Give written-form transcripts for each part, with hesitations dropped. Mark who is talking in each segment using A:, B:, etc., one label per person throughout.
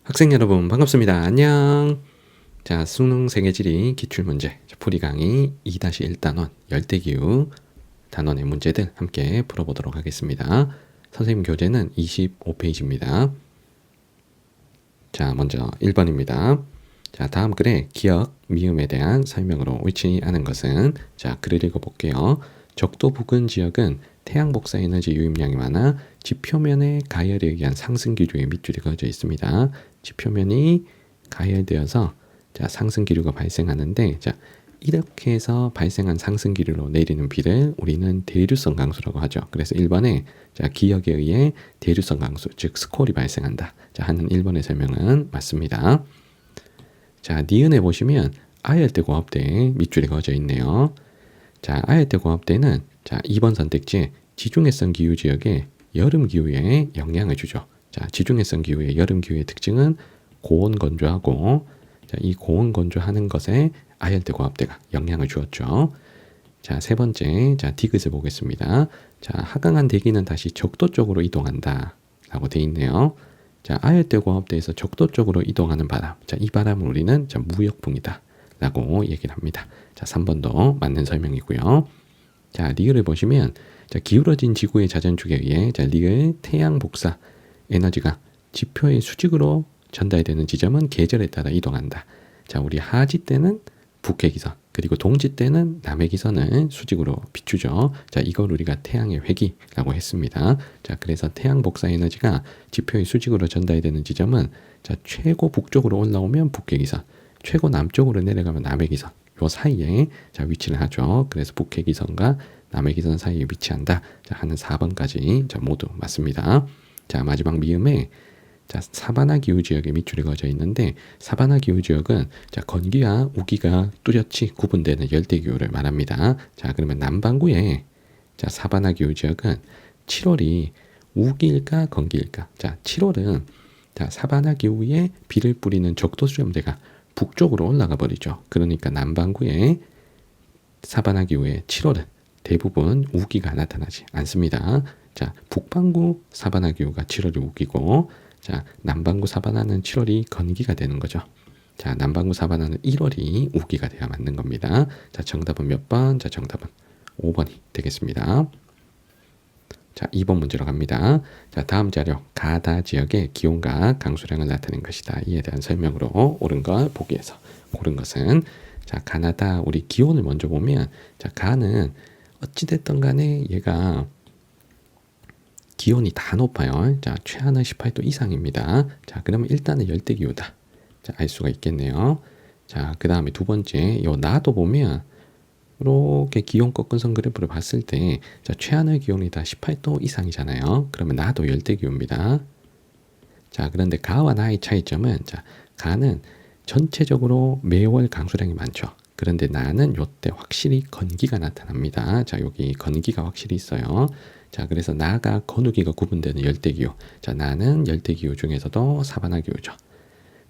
A: 학생 여러분 반갑습니다. 안녕. 자, 수능 세계지리 기출문제 풀이 강의 2-1단원 열대기후 단원의 문제들 함께 풀어보도록 하겠습니다. 선생님 교재는 25페이지입니다. 자, 먼저 1번입니다. 자, 다음 글에 기역, 미음에 대한 설명으로 옳지 않은 것은, 자, 글을 읽어볼게요. 적도 부근 지역은 태양 복사 에너지 유입량이 많아 지표면의 가열에 의한 상승 기류의 밑줄이 그어져 있습니다. 지표면이 가열되어서 자, 상승 기류가 발생하는데, 자, 이렇게 해서 발생한 상승 기류로 내리는 비를 우리는 대류성 강수라고 하죠. 그래서 1번에 자, 기역에 의해 대류성 강수, 즉 스콜이 발생한다. 자, 하는 1번의 설명은 맞습니다. 자, 니은에 보시면 아열대 고압대에 밑줄이 그어져 있네요. 자, 아열대 고압대는 자, 2번 선택지에 지중해성 기후 지역에 여름 기후에 영향을 주죠. 자, 지중해성 기후의 여름 기후의 특징은 고온 건조하고, 자, 이 고온 건조하는 것에 아열대 고압대가 영향을 주었죠. 자, 세 번째, 자, 디귿을 보겠습니다. 자, 하강한 대기는 다시 적도 쪽으로 이동한다 라고 되어 있네요. 자, 아열대 고압대에서 적도 쪽으로 이동하는 바람, 자, 이 바람을 우리는 자, 무역풍이다 라고 얘기를 합니다. 자, 3번도 맞는 설명이고요. 자, 리을을 보시면 자, 기울어진 지구의 자전축에 의해 자, 리을 태양 복사 에너지가 지표의 수직으로 전달되는 지점은 계절에 따라 이동한다. 자, 우리 하지 때는 북해 기선, 그리고 동지 때는 남해 기선을 수직으로 비추죠. 자, 이걸 우리가 태양의 회기라고 했습니다. 자, 그래서 태양 복사 에너지가 지표의 수직으로 전달되는 지점은 자, 최고 북쪽으로 올라오면 북해 기선, 최고 남쪽으로 내려가면 남해 기선, 요 사이에 자, 위치를 하죠. 그래서 북해 기선과 남해 기선 사이에 위치한다. 자, 하는 4번까지 자, 모두 맞습니다. 자, 마지막 미음에 자, 사바나 기후 지역에 밑줄이 그어져 있는데, 사바나 기후 지역은 자, 건기와 우기가 뚜렷이 구분되는 열대 기후를 말합니다. 자, 그러면 남반구의 자, 사바나 기후 지역은 7월이 우기일까 건기일까? 자, 7월은 자, 사바나 기후에 비를 뿌리는 적도 수렴대가 북쪽으로 올라가 버리죠. 그러니까 남반구의 사바나 기후의 7월은 대부분 우기가 나타나지 않습니다. 자, 북반구 사바나 기후가 7월이 우기고, 자, 남반구 사바나는 7월이 건기가 되는 거죠. 자, 남반구 사바나는 1월이 우기가 돼야 맞는 겁니다. 자, 정답은 몇 번? 자, 정답은 5번이 되겠습니다. 자, 2번 문제로 갑니다. 자, 다음 자료, 가다 지역의 기온과 강수량을 나타낸 것이다. 이에 대한 설명으로 옳은 걸 보기에서 고른 것은, 자, 가나다 우리 기온을 먼저 보면, 자, 가는 어찌됐든 간에 얘가 기온이 다 높아요. 자, 최하는 18도 이상입니다. 자, 그러면 일단은 열대기후다. 자, 알 수가 있겠네요. 자, 그 다음에 두 번째, 요 나도 보면 이렇게 기온 꺾은선 그래프를 봤을 때, 자, 최하의 기온이 다 18도 이상이잖아요. 그러면 나도 열대기후입니다. 자, 그런데 가와 나의 차이점은, 자, 가는 전체적으로 매월 강수량이 많죠. 그런데 나는 요때 확실히 건기가 나타납니다. 자, 여기 건기가 확실히 있어요. 자, 그래서 나가 건우기가 구분되는 열대기후. 자, 나는 열대기후 중에서도 사바나 기후죠.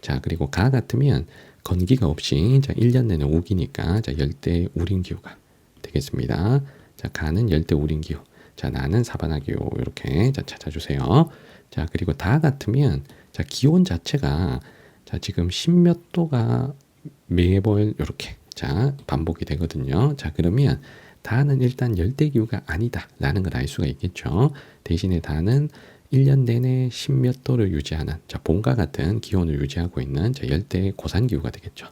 A: 자, 그리고 가 같으면 건기가 없이 자, 1년 내내 우기니까 자, 열대 우림기후가 되겠습니다. 자, 가는 열대 우림기후. 자, 나는 사바나 기후. 이렇게 자, 찾아주세요. 자, 그리고 다 같으면 자, 기온 자체가 자, 지금 10몇 도가 매월 이렇게 자, 반복이 되거든요. 자, 그러면 다는 일단 열대기후가 아니다 라는 걸 알 수가 있겠죠. 대신에 다는 1년 내내 10몇 도를 유지하는 자, 봄과 같은 기온을 유지하고 있는 자, 열대 고산기후가 되겠죠.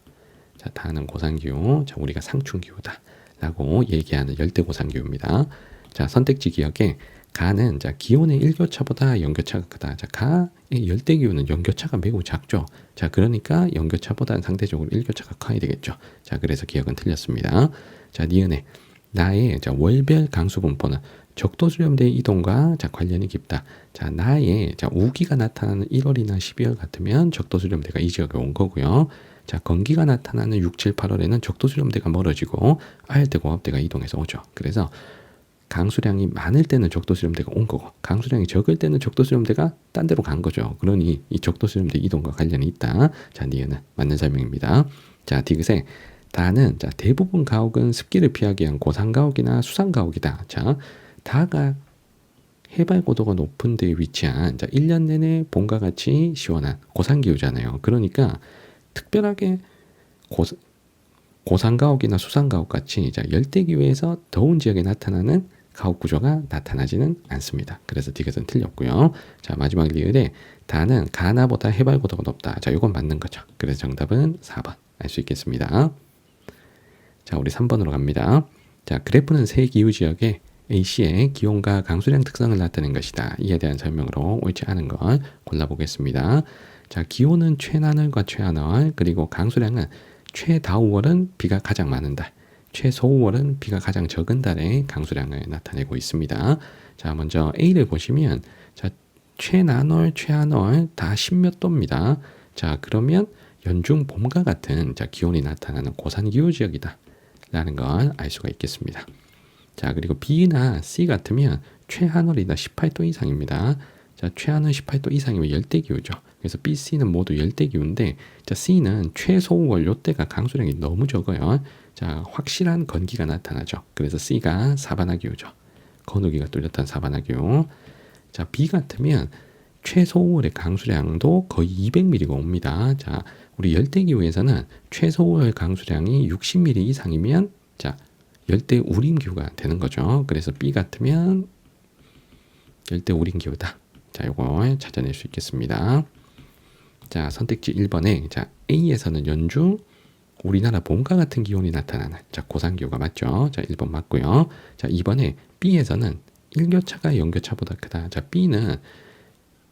A: 자, 다는 고산기후, 자, 우리가 상춘기후다 라고 얘기하는 열대 고산기후입니다. 자, 선택지 기억에 가는 자, 기온의 일교차보다 연교차가 크다. 자, 가의 열대기후는 연교차가 매우 작죠. 자, 그러니까 연교차보다는 상대적으로 일교차가 커야 되겠죠. 자, 그래서 기억은 틀렸습니다. 자, 니은에 나의 자, 월별 강수 분포는 적도 수렴대의 이동과 자, 관련이 깊다. 자, 나의 자, 우기가 나타나는 1월이나 12월 같으면 적도 수렴대가 이 지역에 온 거고요. 자, 건기가 나타나는 6, 7, 8월에는 적도 수렴대가 멀어지고 아열대 고압대가 이동해서 오죠. 그래서 강수량이 많을 때는 적도 수렴대가 온 거고, 강수량이 적을 때는 적도 수렴대가 딴 데로 간 거죠. 그러니 이 적도 수렴대 이동과 관련이 있다. 자, 니은은 맞는 설명입니다. 자, 디귿에 다는 자, 대부분 가옥은 습기를 피하기 위한 고산가옥이나 수산가옥이다. 자, 다가 해발 고도가 높은 데에 위치한 1년 내내 봄과 같이 시원한 고산기후잖아요. 그러니까 특별하게 고산가옥이나 수산가옥 같이 열대기후에서 더운 지역에 나타나는 가옥 구조가 나타나지는 않습니다. 그래서 디귿은 틀렸고요. 자, 마지막 리을에 다는 가나보다 해발 고도가 높다. 자, 이건 맞는 거죠. 그래서 정답은 4번 알 수 있겠습니다. 자, 우리 3번으로 갑니다. 자, 그래프는 세 기후 지역의 A씨의 기온과 강수량 특성을 나타낸 것이다. 이에 대한 설명으로 옳지 않은 걸 골라보겠습니다. 자, 기온은 최나늘과 최하늘, 그리고 강수량은 최다우월은 비가 가장 많은 달, 최소우월은 비가 가장 적은 달의 강수량을 나타내고 있습니다. 자, 먼저 A를 보시면 자, 최나늘, 최하늘 다 10몇 도입니다. 자, 그러면 연중 봄과 같은 기온이 나타나는 고산기후 지역이다 라는 걸 알 수가 있겠습니다. 자, 그리고 B나 C 같으면 최하늘이다 18도 이상입니다. 자, 최하늘 18도 이상이면 열대기후죠. 그래서 B, C는 모두 열대기후인데, 자, C는 최소월 요때가 강수량이 너무 적어요. 자, 확실한 건기가 나타나죠. 그래서 C가 사반화기후죠. 건우기가 뚜렷한 사반화기후. 자, B 같으면 최소월의 강수량도 거의 200mm가 옵니다. 자, 우리 열대기후에서는 최소월 강수량이 60mm 이상이면 자, 열대우림기후가 되는 거죠. 그래서 B 같으면 열대우림기후다. 자, 요걸 찾아낼 수 있겠습니다. 자, 선택지 1번에 자, A에서는 연중 우리나라 봄과 같은 기온이 나타나는 자, 고산기후가 맞죠. 자, 1번 맞고요. 자, 2번에 B에서는 일교차가 연교차보다 크다. 자, B는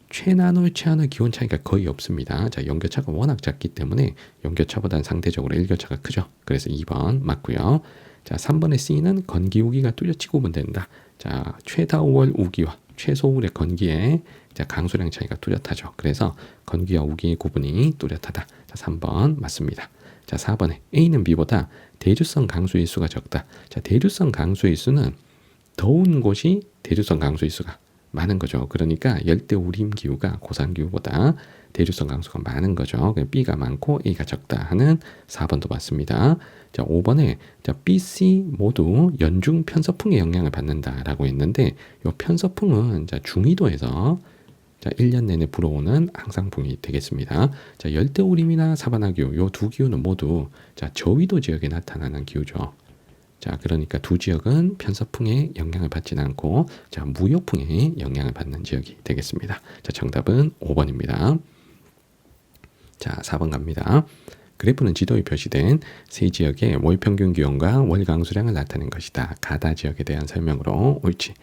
A: 최나늘, 최하늘 기온 차이가 거의 없습니다. 자, 연교차가 워낙 작기 때문에 연교차보다는 상대적으로 일교차가 크죠. 그래서 2번 맞고요. 자, 3번의 C는 건기 우기가 뚜렷이 구분된다. 자, 최다우월 우기와 최소울의 건기에 자, 강수량 차이가 뚜렷하죠. 그래서 건기와 우기의 구분이 뚜렷하다. 자, 3번 맞습니다. 자, 4번에 A는 B보다 대류성 강수일수가 적다. 자, 대류성 강수일수는 더운 곳이 대류성 강수일수가 많은 거죠. 그러니까 열대우림 기후가 고산기후보다 대류성 강수가 많은 거죠. B가 많고 A가 적다 하는 4번도 맞습니다. 자, 5번에 자, B, C 모두 연중 편서풍의 영향을 받는다라고 했는데 이 편서풍은 자, 중위도에서 자, 1년 내내 불어오는 항상풍이 되겠습니다. 자, 열대우림이나 사바나기후 이 두 기후는 모두 자, 저위도 지역에 나타나는 기후죠. 자, 그러니까 두 지역은 편서풍의 영향을 받지는 않고 자, 무역풍의 영향을 받는 지역이 되겠습니다. 자, 정답은 5번입니다. 자, 4번 갑니다. 그래프는 지도에 표시된 세 지역의 월 평균 기온과 월 강수량을 나타낸 것이다. 가다 지역에 대한 설명으로 옳지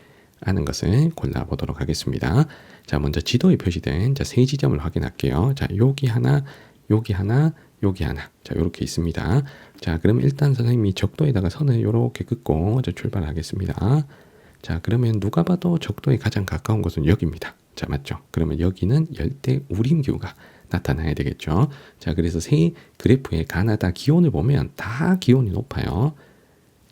A: 않은 것을 골라보도록 하겠습니다. 자, 먼저 지도에 표시된 자, 세 지점을 확인할게요. 자, 여기 하나, 여기 하나, 여기 하나. 자, 요렇게 있습니다. 자, 그러면 일단 선생님이 적도에다가 선을 요렇게 긋고 출발하겠습니다. 자, 그러면 누가 봐도 적도에 가장 가까운 곳은 여기입니다. 자, 맞죠? 그러면 여기는 열대 우림기후가 나타나야 되겠죠. 자, 그래서 세 그래프의 가나다 기온을 보면 다 기온이 높아요.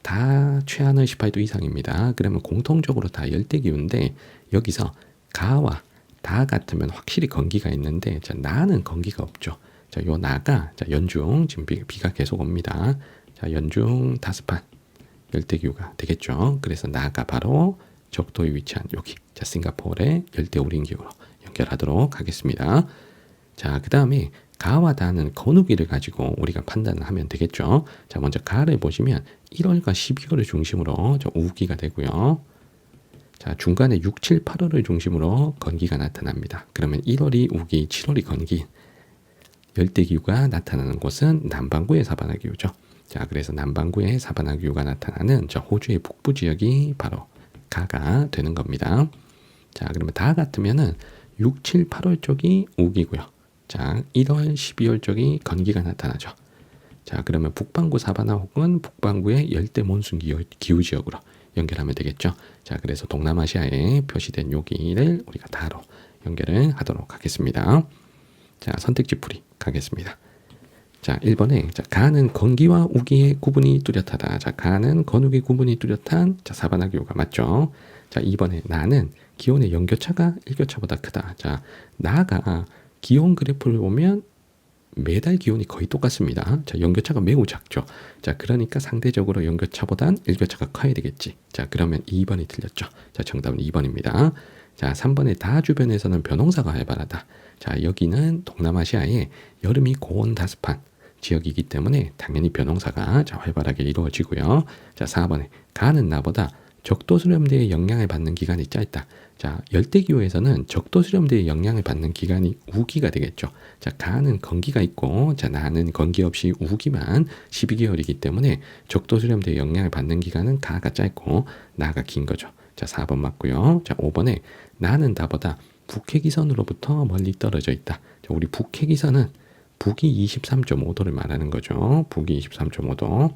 A: 다 최하늘 18도 이상입니다. 그러면 공통적으로 다 열대기후인데 여기서 가와 다 같으면 확실히 건기가 있는데 자, 나는 건기가 없죠. 자, 요 나가 자, 연중 지금 비가 계속 옵니다. 자, 연중 다습한 열대기후가 되겠죠. 그래서 나가 바로 적도에 위치한 여기 자, 싱가포르의 열대우림기후로 연결하도록 하겠습니다. 자, 그 다음에 가와 다는 건우기를 가지고 우리가 판단을 하면 되겠죠. 자, 먼저 가를 보시면 1월과 12월을 중심으로 저 우기가 되고요. 자, 중간에 6, 7, 8월을 중심으로 건기가 나타납니다. 그러면 1월이 우기, 7월이 건기. 열대기후가 나타나는 곳은 남반구의 사바나기후죠. 자, 그래서 남반구의 사바나기후가 나타나는 저 호주의 북부 지역이 바로 가가 되는 겁니다. 자, 그러면 다 같으면은 6, 7, 8월 쪽이 우기고요. 자, 1월, 12월 쪽이 건기가 나타나죠. 자, 그러면 북반구 사바나 혹은 북반구의 열대 몬순 기후 지역으로 연결하면 되겠죠. 자, 그래서 동남아시아에 표시된 여기를 우리가 다로 연결을 하도록 하겠습니다. 자, 선택지 풀이 가겠습니다. 자, 1번에 자, 가는 건기와 우기의 구분이 뚜렷하다. 자, 가는 건우기 구분이 뚜렷한 자, 사바나 기후가 맞죠. 자, 2번에 나는 기온의 연교차가 일교차보다 크다. 자, 나가 기온 그래프를 보면 매달 기온이 거의 똑같습니다. 자, 연교차가 매우 작죠. 자, 그러니까 상대적으로 연교차보단 일교차가 커야 되겠지. 자, 그러면 2번이 틀렸죠. 자, 정답은 2번입니다. 자, 3번에 다 주변에서는 벼농사가 활발하다. 자, 여기는 동남아시아의 여름이 고온다습한 지역이기 때문에 당연히 벼농사가 자, 활발하게 이루어지고요. 자, 4번에 가는 나보다 적도 수렴대의 영향을 받는 기간이 짧다. 자, 열대기후에서는 적도 수렴대의 영향을 받는 기간이 우기가 되겠죠. 자, 가는 건기가 있고, 자, 나는 건기 없이 우기만 12개월이기 때문에 적도 수렴대의 영향을 받는 기간은 가가 짧고, 나가 긴 거죠. 자, 4번 맞고요. 자, 5번에 나는 나보다 북해기선으로부터 멀리 떨어져 있다. 자, 우리 북해기선은 북위 23.5도를 말하는 거죠. 북위 23.5도.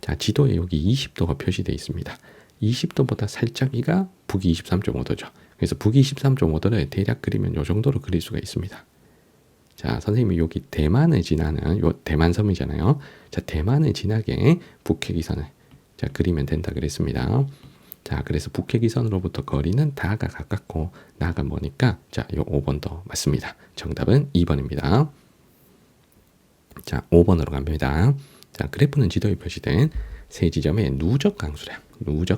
A: 자, 지도에 여기 20도가 표시되어 있습니다. 20도보다 살짝 위가 북위 23.5도죠. 그래서 북위 23.5도를 대략 그리면 이 정도로 그릴 수가 있습니다. 자, 선생님이 여기 대만을 지나는 요 대만섬이잖아요. 자, 대만을 지나게 북해기선을 자, 그리면 된다 그랬습니다. 자, 그래서 북해기선으로부터 거리는 다가 가깝고 나가 머니까 자, 요 5번도 맞습니다. 정답은 2번입니다. 자, 5번으로 갑니다. 자, 그래프는 지도에 표시된 세 지점의 누적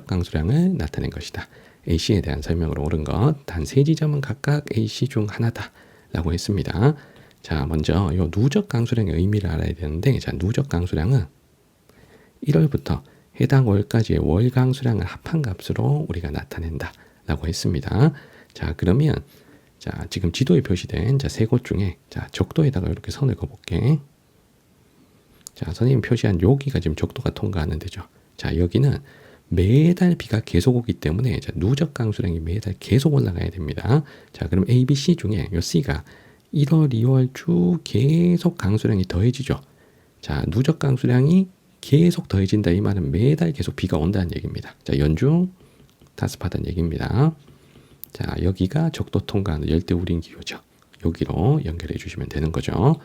A: 강수량을 나타낸 것이다. AC에 대한 설명으로 옳은 것, 단 세 지점은 각각 AC 중 하나다 라고 했습니다. 자, 먼저 이 누적 강수량의 의미를 알아야 되는데, 자, 누적 강수량은 1월부터 해당 월까지의 월 강수량을 합한 값으로 우리가 나타낸다 라고 했습니다. 자, 그러면 자, 지금 지도에 표시된 자, 세 곳 중에 자, 적도에다가 이렇게 선을 그어볼게. 자, 선생님 표시한 여기가 지금 적도가 통과하는 데죠. 자, 여기는 매달 비가 계속 오기 때문에 자, 누적 강수량이 매달 계속 올라가야 됩니다. 자, 그럼 A, B, C 중에 요 C가 1월, 2월 쭉 계속 강수량이 더해지죠. 자, 누적 강수량이 계속 더해진다. 이 말은 매달 계속 비가 온다는 얘기입니다. 자, 연중 다습하다는 얘기입니다. 자, 여기가 적도 통과하는 열대우림 기후죠. 여기로 연결해 주시면 되는 거죠.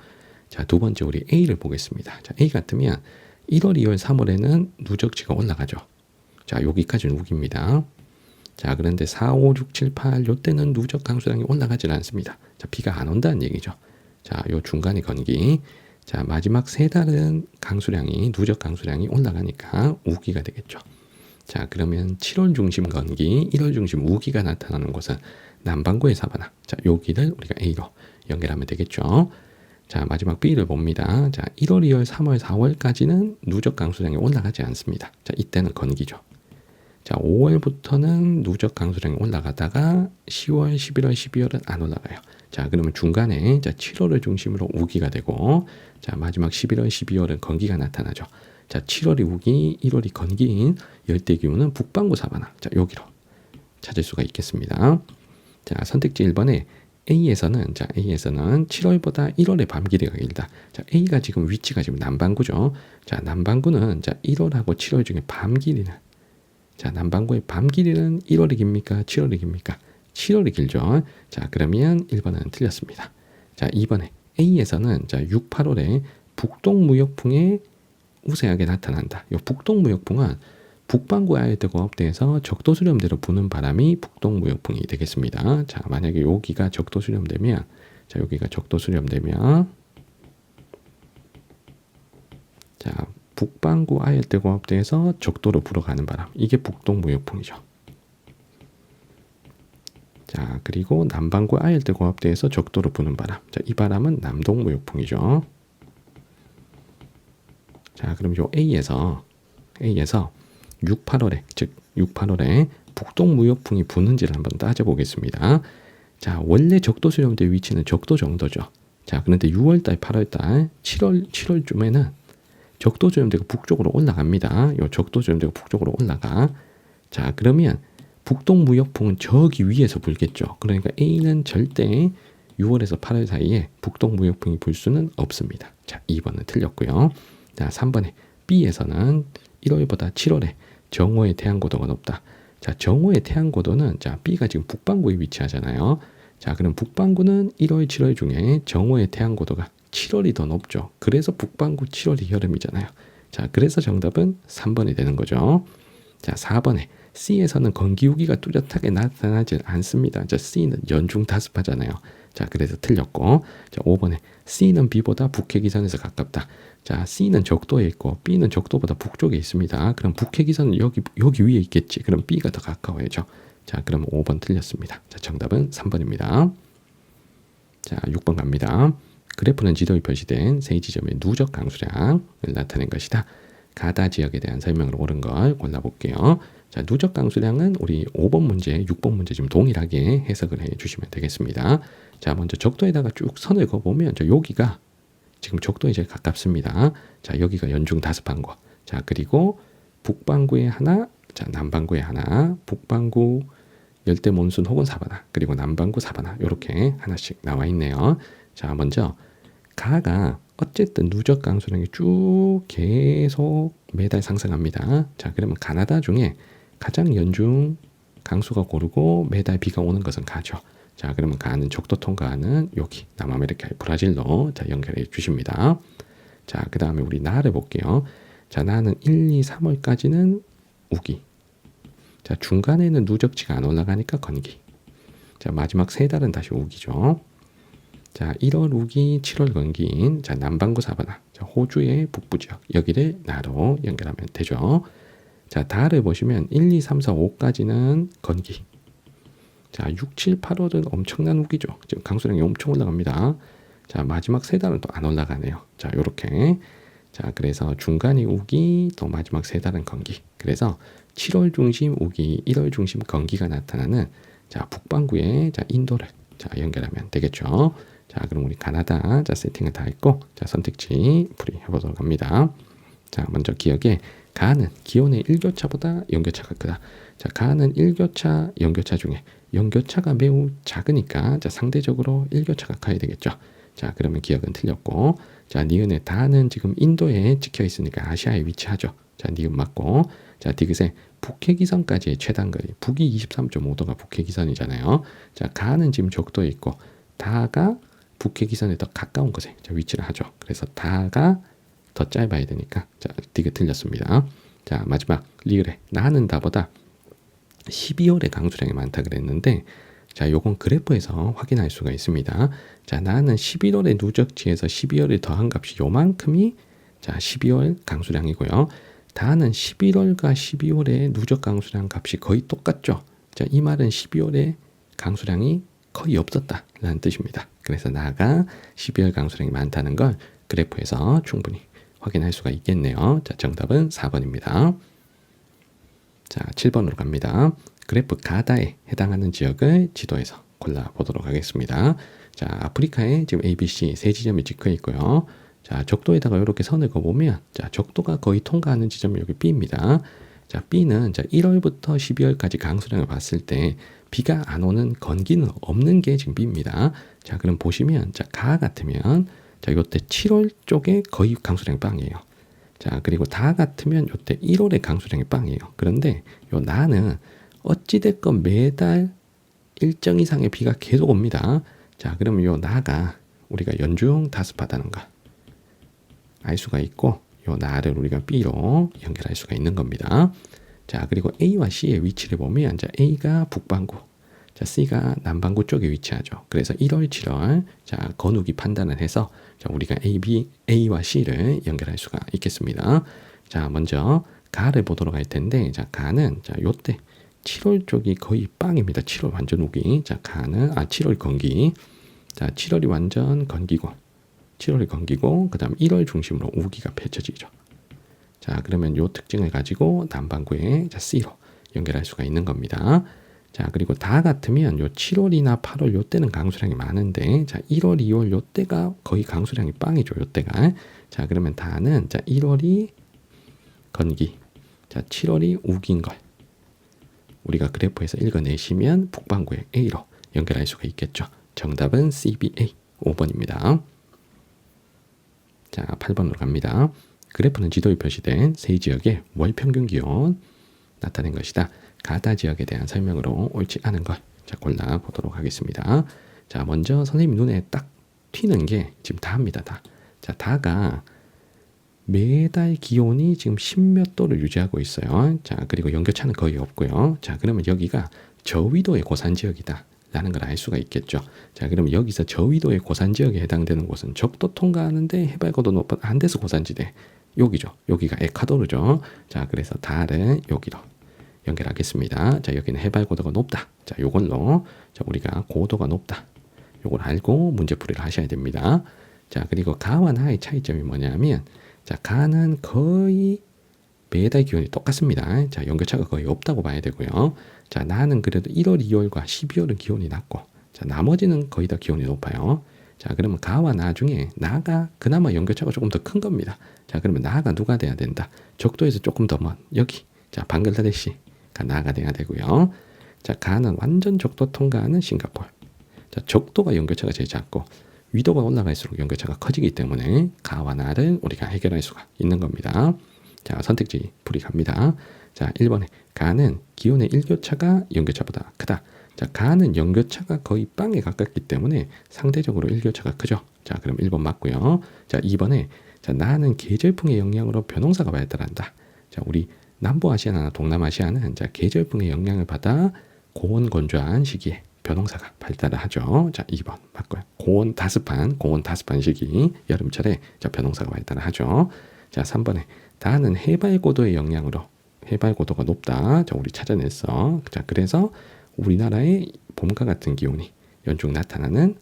A: 자, 두 번째 우리 A를 보겠습니다. 자, A 같으면 1월, 2월, 3월에는 누적치가 올라가죠. 자, 여기까지는 우기입니다. 자, 그런데 4, 5, 6, 7, 8 요때는 누적 강수량이 올라가질 않습니다. 자, 비가 안 온다는 얘기죠. 자, 요 중간에 건기. 자, 마지막 세 달은 강수량이 누적 강수량이 올라가니까 우기가 되겠죠. 자, 그러면 7월 중심 건기, 1월 중심 우기가 나타나는 곳은 남반구의 사바나. 자, 여기를 우리가 A로 연결하면 되겠죠. 자, 마지막 B를 봅니다. 자, 1월, 2월, 3월, 4월까지는 누적 강수량이 올라가지 않습니다. 자, 이때는 건기죠. 자, 5월부터는 누적 강수량이 올라가다가 10월, 11월, 12월은 안 올라가요. 자, 그러면 중간에 자, 7월을 중심으로 우기가 되고 자, 마지막 11월, 12월은 건기가 나타나죠. 자, 7월이 우기, 1월이 건기인 열대기후는 북반구 사바나. 자, 여기로 찾을 수가 있겠습니다. 자, 선택지 1번에 A에서는 7월보다 1월의 밤 길이가 길다. 자, A가 지금 위치가 지금 남반구죠. 자, 남반구는 자, 1월하고 7월 중에 밤 길이는 자, 남반구의 밤 길이는 1월이 깁니까? 7월이 깁니까? 7월이 길죠. 자, 그러면 1번은 틀렸습니다. 자, 2번에 A에서는 자, 6, 8월에 북동무역풍에 우세하게 나타난다. 이 북동무역풍은 북반구 아열대고압대에서 적도수렴대로 부는 바람이 북동무역풍이 되겠습니다. 자, 만약에 여기가 적도수렴되면 자, 여기가 적도수렴되면 자, 북반구 아열대고압대에서 적도로 불어가는 바람. 이게 북동무역풍이죠. 자, 그리고 남반구 아열대고압대에서 적도로 부는 바람. 자, 이 바람은 남동무역풍이죠. 자, 그럼 요 A에서 6, 8월에 즉 6, 8월에 북동무역풍이 부는지를 한번 따져보겠습니다. 자, 원래 적도수렴대 위치는 적도 정도죠. 자, 그런데 6월달, 8월달, 7월쯤에는 적도수렴대가 북쪽으로 올라갑니다. 요 적도수렴대가 북쪽으로 올라가. 자, 그러면 북동무역풍은 저기 위에서 불겠죠. 그러니까 A는 절대 6월에서 8월 사이에 북동무역풍이 불 수는 없습니다. 자, 2번은 틀렸고요. 자, 3번에 B에서는 1월보다 7월에 정오의 태양고도가 높다. 자, 정오의 태양고도는 자, B가 지금 북반구에 위치하잖아요. 자, 그럼 북반구는 1월, 7월 중에 정오의 태양고도가 7월이 더 높죠. 그래서 북반구 7월이 여름이잖아요. 자, 그래서 정답은 3번이 되는 거죠. 자, 4번에 C에서는 건기우기가 뚜렷하게 나타나질 않습니다. 자, C는 연중 다습하잖아요. 자, 그래서 틀렸고. 자, 5번에 C는 B보다 북해기선에서 가깝다. 자, C는 적도에 있고 B는 적도보다 북쪽에 있습니다. 그럼 북해기선은 여기 위에 있겠지. 그럼 B가 더 가까워야죠. 자, 그럼 5번 틀렸습니다. 자, 정답은 3번입니다. 자, 6번 갑니다. 그래프는 지도에 표시된 세 지점의 누적 강수량을 나타낸 것이다. 가다 지역에 대한 설명을 옳은 걸 골라볼게요. 자, 누적 강수량은 우리 5번 문제, 6번 문제 좀 동일하게 해석을 해 주시면 되겠습니다. 자, 먼저 적도에다가 쭉 선을 그어보면 여기가 지금 적도에 제일 가깝습니다. 자, 여기가 연중 5방구. 자, 그리고 북반구에 하나, 자, 남반구에 하나, 북반구 열대 몬순 혹은 사바나, 그리고 남반구 사바나 이렇게 하나씩 나와 있네요. 자, 먼저 가가 어쨌든 누적 강수량이 쭉 계속 매달 상승합니다. 자, 그러면 가나다 중에 가장 연중 강수가 고르고 매달 비가 오는 것은 가죠. 자, 그러면 가는 적도 통과하는 여기 남아메리카의 브라질로 자, 연결해 주십니다. 자, 그 다음에 우리 나를 볼게요. 자, 나는 1, 2, 3월까지는 우기. 자, 중간에는 누적치가 안 올라가니까 건기. 자, 마지막 세 달은 다시 우기죠. 자, 1월 우기, 7월 건기인 자, 남반구 사바나, 자, 호주의 북부 지역 여기를 나로 연결하면 되죠. 자, 달을 보시면 1, 2, 3, 4, 5까지는 건기. 자, 6, 7, 8월은 엄청난 우기죠. 지금 강수량이 엄청 올라갑니다. 자, 마지막 세 달은 또 안 올라가네요. 자, 요렇게. 자, 그래서 중간이 우기, 또 마지막 세 달은 건기. 그래서 7월 중심 우기, 1월 중심 건기가 나타나는 자, 북반구에 자, 인도를 자, 연결하면 되겠죠. 자, 그럼 우리 가나다 자, 세팅을 다 했고 자, 선택지 풀이해 보도록 합니다. 자, 먼저 기억에 가는 기온의 일교차보다 연교차가 크다. 자, 가는 일교차, 연교차 중에 연교차가 매우 작으니까 자, 상대적으로 일교차가 커야 되겠죠. 자, 그러면 기억은 틀렸고 자, 니은의 다는 지금 인도에 찍혀 있으니까 아시아에 위치하죠. 자, 니은 맞고 자, 디귿의 북해기선까지의 최단거리 북이 23.5도가 북해기선이잖아요. 자, 가는 지금 적도에 있고 다가 북해기선에 더 가까운 곳에 자, 위치를 하죠. 그래서 다가 더 짧아야 되니까 자, 디귿 틀렸습니다. 자, 마지막 리을에 나는 다보다 12월에 강수량이 많다 그랬는데 자, 요건 그래프에서 확인할 수가 있습니다. 자, 나는 11월의 누적치에서 12월에 더한 값이 요만큼이 자, 12월 강수량이고요. 다는 11월과 12월의 누적 강수량 값이 거의 똑같죠. 자, 이 말은 12월에 강수량이 거의 없었다라는 뜻입니다. 그래서 나가 12월 강수량이 많다는 걸 그래프에서 충분히 확인할 수가 있겠네요. 자, 정답은 4번입니다. 자, 7번으로 갑니다. 그래프 가다에 해당하는 지역을 지도에서 골라보도록 하겠습니다. 자, 아프리카에 지금 ABC 세 지점이 찍혀 있고요. 자, 적도에다가 이렇게 선을 그어보면 자, 적도가 거의 통과하는 지점이 여기 B입니다. 자, B는 자, 1월부터 12월까지 강수량을 봤을 때 비가 안 오는 건기는 없는 게 지금 B입니다. 자, 그럼 보시면 자, 가 같으면 자, 요때 7월 쪽에 거의 강수량이 빵이에요. 자, 그리고 다 같으면 요때 1월에 강수량이 빵이에요. 그런데 요 나는 어찌됐건 매달 일정 이상의 비가 계속 옵니다. 자, 그러면 요 나가 우리가 연중 다습하다는 거 알 수가 있고 요 나를 우리가 B로 연결할 수가 있는 겁니다. 자, 그리고 A와 C의 위치를 보면 자, A가 북반구, 자, C가 남반구 쪽에 위치하죠. 그래서 1월, 7월 자, 건우기 판단을 해서 자, 우리가 A와 C를 연결할 수가 있겠습니다. 자, 먼저 가를 보도록 할 텐데 자, 가는 자, 요때 7월 쪽이 거의 빵입니다. 7월 완전 우기. 자, 가는 7월 건기. 자, 7월이 완전 건기고 7월이 건기고 그다음 1월 중심으로 우기가 펼쳐지죠. 자, 그러면 요 특징을 가지고 남반구에 자, C로 연결할 수가 있는 겁니다. 자, 그리고 다 같으면 요 7월이나 8월 요 때는 강수량이 많은데 자, 1월, 2월 요 때가 거의 강수량이 빵이죠. 요 때가. 자, 그러면 다는 자, 1월이 건기. 자, 7월이 우기인 걸 우리가 그래프에서 읽어내시면 북반구의 A로 연결할 수가 있겠죠. 정답은 CBA 5번입니다. 자, 8번으로 갑니다. 그래프는 지도에 표시된 세 지역의 월 평균 기온 나타낸 것이다. 가다 지역에 대한 설명으로 옳지 않은 걸 자, 골라보도록 하겠습니다. 자, 먼저 선생님 눈에 딱 튀는 게 지금 다입니다. 다. 자, 다가 매달 기온이 지금 10몇 도를 유지하고 있어요. 자, 그리고 연교차는 거의 없고요. 자, 그러면 여기가 저위도의 고산 지역이다 라는 걸 알 수가 있겠죠. 자, 그럼 여기서 저위도의 고산지역에 해당되는 곳은 적도 통과하는데 해발고도 높은 안데스 고산지대 여기죠. 여기가 에콰도르죠. 자, 그래서 달을 여기로 연결하겠습니다. 자, 여기는 해발고도가 높다. 자, 요걸로 자, 우리가 고도가 높다. 요걸 알고 문제풀이를 하셔야 됩니다. 자, 그리고 가와 나의 차이점이 뭐냐면 자, 가는 거의 매달 기온이 똑같습니다. 자, 연결차가 거의 없다고 봐야 되고요. 자, 나는 그래도 1월, 2월과 12월은 기온이 낮고 자, 나머지는 거의 다 기온이 높아요. 자, 그러면 가와 나 중에 나가 그나마 연결차가 조금 더 큰 겁니다. 자, 그러면 나가 누가 돼야 된다? 적도에서 조금 더 먼 여기 자, 방글라데시가 나가 돼야 되고요. 자, 가는 완전 적도 통과하는 싱가포르. 자, 적도가 연결차가 제일 작고 위도가 올라갈수록 연결차가 커지기 때문에 가와 나를 우리가 해결할 수가 있는 겁니다. 자, 선택지 풀이 갑니다. 자, 1번에 가는 기온의 일교차가 연결차보다 크다. 자, 가는 연결차가 거의 빵에 가깝기 때문에 상대적으로 일교차가 크죠. 자, 그럼 1번 맞고요. 자, 2번에 자, 나는 계절풍의 영향으로 벼농사가 발달한다. 자, 우리 남부아시아나 동남아시아는 자, 계절풍의 영향을 받아 고온 건조한 시기에 벼농사가 발달을 하죠. 자, 2번 맞고요. 고온 다습한 시기 여름철에 자, 벼농사가 발달을 하죠. 자, 3번에 다는 해발고도의 영향으로 해발고도가 높다. 자, 우리 찾아냈어. 자, 그래서 우리나라의 봄과 같은 기온이 연중 나타나는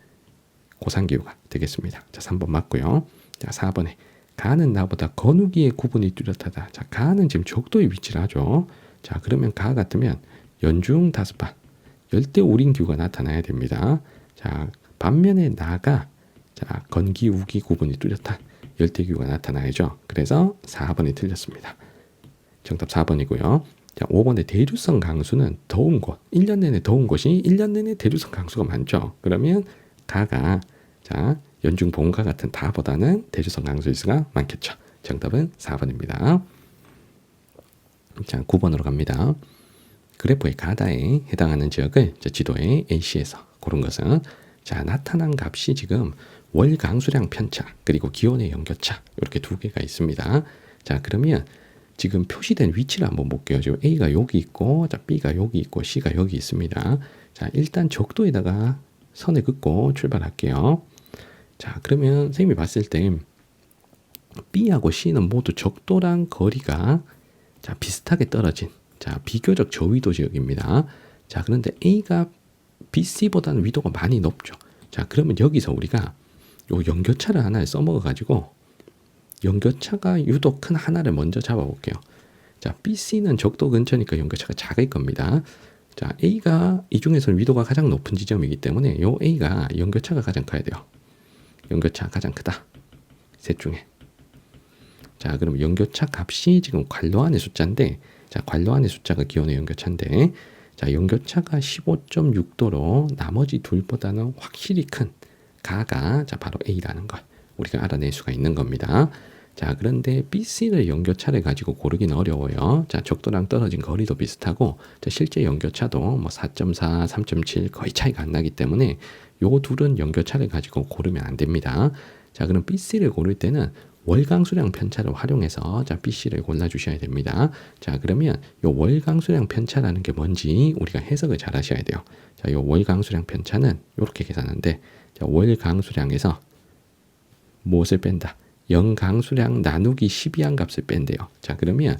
A: 고산기후가 되겠습니다. 자, 3번 맞고요. 자, 4번에 가는 나보다 건우기의 구분이 뚜렷하다. 자, 가는 지금 적도에 위치를 하죠. 자, 그러면 가 같으면 연중 다습한 열대 우림 기후가 나타나야 됩니다. 자, 반면에 나가 자, 건기 우기 구분이 뚜렷한 열대 기후가 나타나야죠. 그래서 4번이 틀렸습니다. 정답 4번이고요. 자, 5번의 대류성 강수는 더운 곳, 1년 내내 더운 곳이 1년 내내 대류성 강수가 많죠. 그러면 가가 자, 연중 봄과 같은 다보다는 대류성 강수일 수가 많겠죠. 정답은 4번입니다. 자, 9번으로 갑니다. 그래프의 가다에 해당하는 지역을 지도의 A시에서 고른 것은 자, 나타난 값이 지금 월 강수량 편차 그리고 기온의 연결차 이렇게 두 개가 있습니다. 자, 그러면 지금 표시된 위치를 한번 볼게요. 지금 A가 여기 있고 자, B가 여기 있고 C가 여기 있습니다. 자, 일단 적도에다가 선을 긋고 출발할게요. 자, 그러면 선생님이 봤을 때 B하고 C는 모두 적도랑 거리가 자, 비슷하게 떨어진 자, 비교적 저위도 지역입니다. 자, 그런데 A가 BC보다는 위도가 많이 높죠. 자, 그러면 여기서 우리가 요 연결차를 하나를 써먹어 가지고 연결차가 유독 큰 하나를 먼저 잡아볼게요. 자, BC는 적도 근처니까 연결차가 작을 겁니다. 자, A가 이 중에서는 위도가 가장 높은 지점이기 때문에 요 A가 연결차가 가장 커야 돼요. 연결차 가장 크다. 셋 중에. 자, 그럼 연결차 값이 지금 괄호 안의 숫자인데 자, 괄호 안의 숫자가 기온의 연결차인데 자, 연결차가 15.6도로 나머지 둘보다는 확실히 큰 가가 자, 바로 A라는 걸 우리가 알아낼 수가 있는 겁니다. 자, 그런데 BC를 연결차를 가지고 고르기는 어려워요. 자, 적도랑 떨어진 거리도 비슷하고 자, 실제 연결차도 뭐 4.4, 3.7 거의 차이가 안 나기 때문에 요 둘은 연결차를 가지고 고르면 안 됩니다. 자, 그럼 BC를 고를 때는 월강수량 편차를 활용해서 자, BC를 골라주셔야 됩니다. 자, 그러면 요 월강수량 편차라는 게 뭔지 우리가 해석을 잘 하셔야 돼요. 자, 요 월강수량 편차는 이렇게 계산하는데 자, 월강수량에서 무엇을 뺀다? 연강수량 나누기 12한 값을 뺀대요. 자, 그러면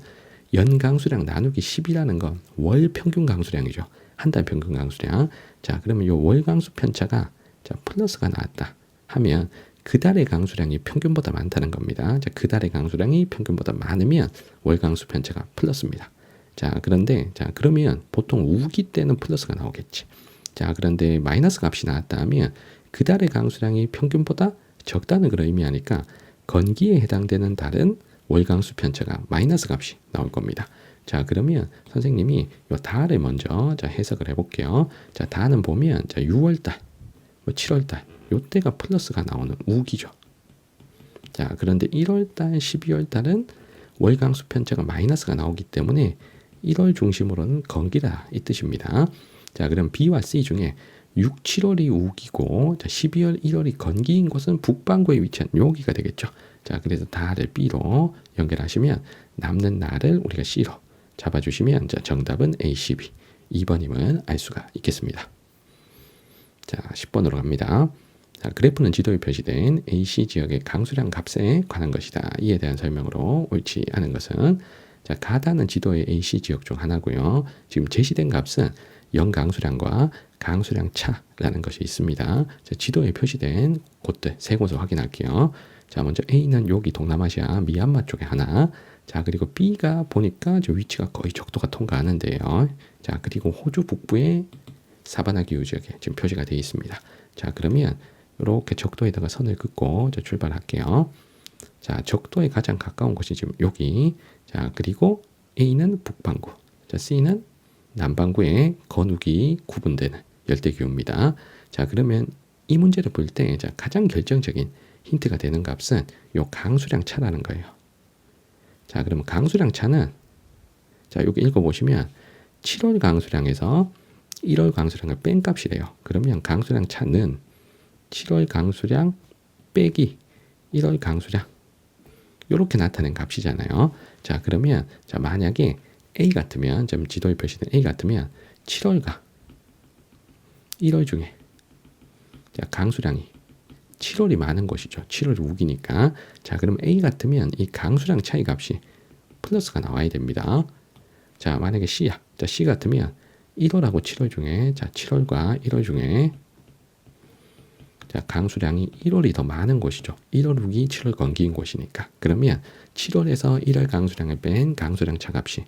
A: 연강수량 나누기 10이라는 건 월 평균 강수량이죠. 한 달 평균 강수량. 자, 그러면 요 월강수 편차가 자, 플러스가 나왔다 하면 그 달의 강수량이 평균보다 많다는 겁니다. 자, 그 달의 강수량이 평균보다 많으면 월강수 편차가 플러스입니다. 자, 그런데 자, 그러면 보통 우기 때는 플러스가 나오겠지. 자, 그런데 마이너스 값이 나왔다 하면 그 달의 강수량이 평균보다 적다는 걸 의미하니까 건기에 해당되는 달은 월강수 편차가 마이너스 값이 나올 겁니다. 자, 그러면 선생님이 이 달을 먼저 자, 해석을 해볼게요. 자, 달은 보면 자, 6월달, 7월달 요때가 플러스가 나오는 우기죠. 자, 그런데 1월달, 12월달은 월강수 편차가 마이너스가 나오기 때문에 1월 중심으로는 건기다 이 뜻입니다. 자, 그럼 B와 C 중에 6, 7월이 우기고 자, 12월, 1월이 건기인 곳은 북반구에 위치한 여기가 되겠죠. 자, 그래서 달을 B로 연결하시면 남는 날을 우리가 C로 잡아주시면 자, 정답은 A, 12, 2번임을 알 수가 있겠습니다. 자, 10번으로 갑니다. 자, 그래프는 지도에 표시된 AC 지역의 강수량 값에 관한 것이다. 이에 대한 설명으로 옳지 않은 것은 자, 가다는 지도의 AC 지역 중 하나고요. 지금 제시된 값은 영강수량과 강수량 차라는 것이 있습니다. 자, 지도에 표시된 곳들 세 곳을 확인할게요. 자, 먼저 A는 여기 동남아시아 미얀마 쪽에 하나. 자, 그리고 B가 보니까 저 위치가 거의 적도가 통과하는데요. 자, 그리고 호주 북부의 사바나 기후 지역에 지금 표시가 되어 있습니다. 자, 그러면 이렇게 적도에다가 선을 긋고 저 출발할게요. 자, 적도에 가장 가까운 곳이 지금 여기. 자, 그리고 A는 북반구, 자, C는 남반구에 건욱이 구분되는 열대기후입니다. 자, 그러면 이 문제를 볼 때 가장 결정적인 힌트가 되는 값은 요 강수량 차라는 거예요. 자, 그러면 강수량 차는 자, 여기 읽어보시면 7월 강수량에서 1월 강수량을 뺀 값이래요. 그러면 강수량 차는 7월 강수량 빼기 1월 강수량 이렇게 나타낸 값이잖아요. 자, 그러면 자, 만약에 A 같으면 좀 지도에 표시된 A 같으면 7월과 1월 중에 자, 강수량이 7월이 많은 것이죠. 7월이 우기니까. 자, 그럼 A 같으면 이 강수량 차이 값이 플러스가 나와야 됩니다. 자, 만약에 C야. 자, C 같으면 1월하고 7월 중에 자, 7월과 1월 중에 자, 강수량이 1월이 더 많은 곳이죠. 1월 우기 7월 건기인 곳이니까. 그러면 7월에서 1월 강수량을 뺀 강수량 차값이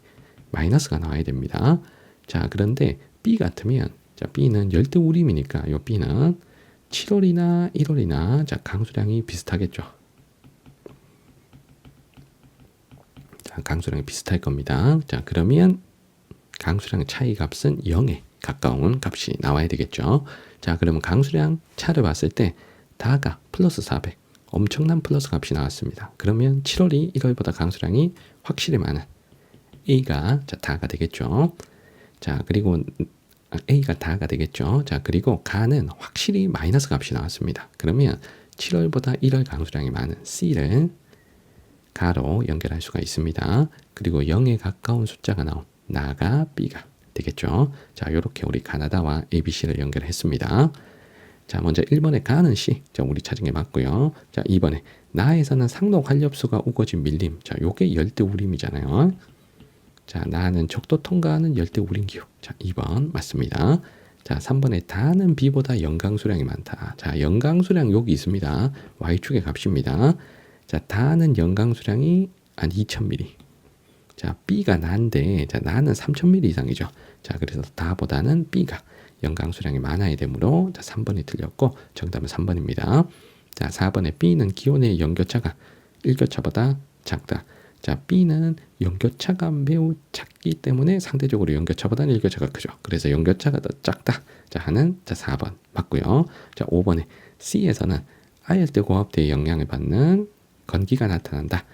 A: 마이너스가 나와야 됩니다. 자, 그런데 B 같으면 자, B는 열대우림이니까 요 B는 7월이나 1월이나 자, 강수량이 비슷하겠죠. 자, 강수량이 비슷할 겁니다. 자, 그러면 강수량 차이 값은 0에 가까운 값이 나와야 되겠죠. 자, 그러면 강수량 차를 봤을 때 다가 플러스 400 엄청난 플러스 값이 나왔습니다. 그러면 7월이 1월보다 강수량이 확실히 많은 A가 자, 다가 되겠죠. 자, 그리고 A가 다가 되겠죠. 자, 그리고 가는 확실히 마이너스 값이 나왔습니다. 그러면 7월보다 1월 강수량이 많은 C를 가로 연결할 수가 있습니다. 그리고 0에 가까운 숫자가 나온 나가 B가 되겠죠. 자, 이렇게 우리 가나다와 ABC를 연결했습니다. 자, 먼저 1번에 가는 C. 자, 우리 찾은 게 맞고요. 자, 2번에 나에서는 상로 활엽수가 우거진 밀림. 자, 요게 열대우림이잖아요. 자, 나는 적도 통과하는 열대우림 기후. 자, 2번 맞습니다. 자, 3번에 다는 B보다 영강수량이 많다. 자, 영강수량 여기 있습니다. Y축의 값입니다. 자, 다는 영강수량이 한 2000ml. 자, B가 난데, 자, 나는 3000ml 이상이죠. 자, 그래서 다보다는 B가 영강수량이 많아야 되므로, 자, 3번이 틀렸고, 정답은 3번입니다. 자, 4번에 B는 기온의 연교차가 일교차보다 작다. 자, B는 연교차가 매우 작기 때문에 상대적으로 연교차보다는 일교차가 크죠. 그래서 연교차가 더 작다. 자, 하는, 자, 4번 맞고요. 자, 5번에 C에서는 아열대고압대의 영향을 받는 건기가 나타난다.